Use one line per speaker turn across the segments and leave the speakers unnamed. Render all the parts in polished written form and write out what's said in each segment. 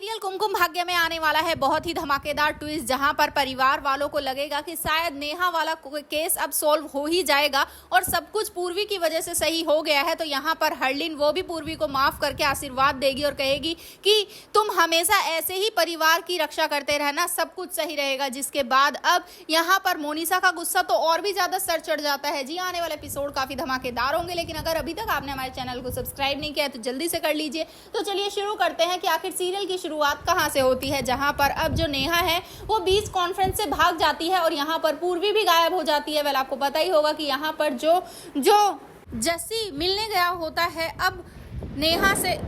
Serial Kumkum Bhagya में आने वाला है बहुत ही धमाकेदार ट्विस्ट, जहां पर परिवार वालों को लगेगा कि शायद नेहा वाला केस अब सॉल्व हो ही जाएगा और सब कुछ पूर्वी की वजह से सही हो गया है। तो यहां पर हरलीन वो भी पूर्वी को माफ करके आशीर्वाद देगी और कहेगी कि तुम हमेशा ऐसे ही परिवार की रक्षा करते रहना, सब कुछ सही रहेगा। जिसके बाद अब यहां पर मोनिसा का गुस्सा तो और भी ज्यादा सर चढ़ जाता है। जी, आने वाले एपिसोड काफी धमाकेदार होंगे, लेकिन अगर अभी तक आपने हमारे चैनल को सब्सक्राइब नहीं किया है तो जल्दी से कर लीजिए। तो चलिए शुरू करते हैं कि आखिर सीरियल की शुरुआत कहां से होती है, जहां पर अब जो नेहा है वो बीच कॉन्फ्रेंस से भाग जाती है और यहां पर पूर्वी भी गायब हो जाती है। वेल, आपको पता ही होगा कि यहां पर जो जस्सी मिलने गया होता है अब नेहा से,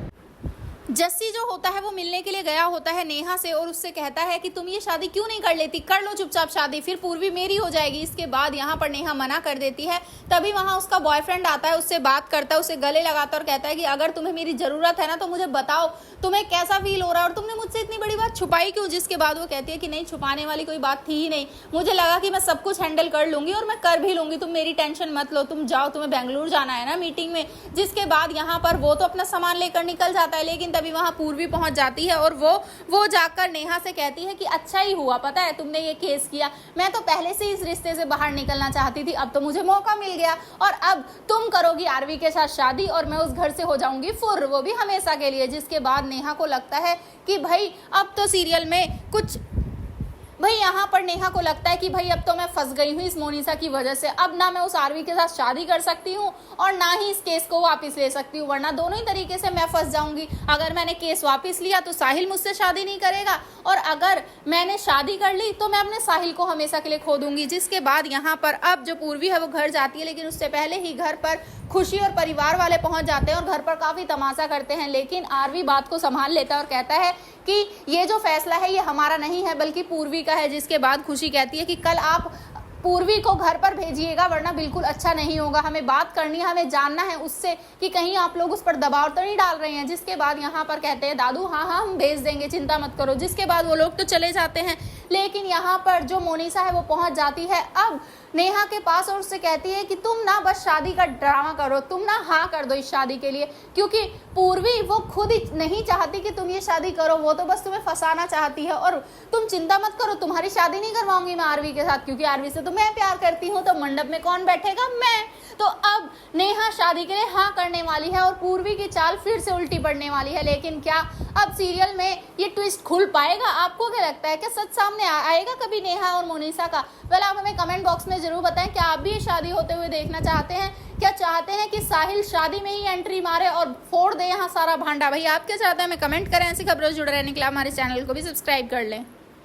जस्सी जो होता है वो मिलने के लिए गया होता है नेहा से और उससे कहता है कि तुम ये शादी क्यों नहीं कर लेती, कर लो चुपचाप शादी, फिर पूर्वी मेरी हो जाएगी। इसके बाद यहाँ पर नेहा मना कर देती है। तभी वहाँ उसका बॉयफ्रेंड आता है, उससे बात करता है, उसे गले लगाता है और कहता है कि अगर तुम्हें मेरी जरूरत है ना तो मुझे बताओ तुम्हें कैसा फील हो रहा है और तुमने मुझसे इतनी बड़ी बात छुपाई क्यों। जिसके बाद वो कहती है कि नहीं, छुपाने वाली कोई बात थी ही नहीं, मुझे लगा कि मैं सब कुछ हैंडल कर लूंगी और मैं कर भी लूंगी, तुम मेरी टेंशन मत लो, तुम जाओ, तुम्हें बेंगलुरु जाना है ना मीटिंग में। जिसके बाद यहाँ पर वो तो अपना सामान लेकर निकल जाता है, लेकिन तभी वहाँ पूर्वी पहुंच जाती है और वो जाकर नेहा से कहती है कि अच्छा ही हुआ, पता है तुमने ये केस किया, मैं तो पहले से इस रिश्ते से बाहर निकलना चाहती थी, अब तो मुझे मौका मिल गया और अब तुम करोगी आरवी के साथ शादी और मैं उस घर से हो जाऊंगी फुर्र, वो भी हमेशा के लिए। जिसके बाद नेहा को लगता है कि भाई अब तो सीरियल में कुछ, भाई यहाँ पर नेहा को लगता है कि भाई अब तो मैं फंस गई हूँ इस मोनिसा की वजह से, अब ना मैं उस आरवी के साथ शादी कर सकती हूँ और ना ही इस केस को वापस ले सकती हूँ, वरना दोनों ही तरीके से मैं फंस जाऊंगी। अगर मैंने केस वापस लिया तो साहिल मुझसे शादी नहीं करेगा और अगर मैंने शादी कर ली तो मैं अपने साहिल को हमेशा के लिए खो दूंगी। जिसके बाद यहाँ पर अब जो पूर्वी है वो घर जाती है, लेकिन उससे पहले ही घर पर खुशी और परिवार वाले पहुंच जाते हैं और घर पर काफी तमाशा करते हैं, लेकिन आरवी बात को संभाल लेता है और कहता है कि ये जो फैसला है ये हमारा नहीं है बल्कि पूर्वी का है। जिसके बाद खुशी कहती है कि कल आप पूर्वी को घर पर भेजिएगा वरना बिल्कुल अच्छा नहीं होगा, हमें बात करनी है, हमें जानना है उससे कि कहीं आप लोग उस पर दबाव तो नहीं डाल रहे हैं। जिसके बाद यहाँ पर कहते हैं दादू हाँ हम भेज देंगे, चिंता मत करो। जिसके बाद वो लोग तो चले जाते हैं, लेकिन यहाँ पर जो मोनिसा है वो पहुंच जाती है अब नेहा के पास और उससे कहती है कि तुम ना बस शादी का ड्रामा करो, तुम ना हाँ कर दो इस शादी के लिए, क्योंकि पूर्वी वो खुद ही नहीं चाहती कि तुम ये शादी करो, वो तो बस तुम्हें फंसाना चाहती है और तुम चिंता मत करो, तुम्हारी शादी नहीं करवाऊंगी मैं आरवी के साथ, क्योंकि आरवी से तो मैं प्यार करती हूँ, तो मंडप में कौन बैठेगा, मैं। तो अब नेहा शादी के लिए हाँ करने वाली है और पूर्वी की चाल फिर से उल्टी पड़ने वाली है। लेकिन क्या अब सीरियल में ये ट्विस्ट खुल पाएगा? आपको क्या लगता है, क्या सच सामने आएगा कभी नेहा और मोनिसा का? वेल, आप हमें कमेंट बॉक्स में जरूर बताएं, क्या आप भी ये शादी होते हुए देखना चाहते हैं? क्या चाहते हैं कि साहिल शादी में ही एंट्री मारे और फोड़ दे यहाँ सारा भांडा? भाई आप क्या चाहते हैं हमें कमेंट करें। ऐसी खबरों से जुड़े रहने के लिए हमारे चैनल को भी सब्सक्राइब कर लें।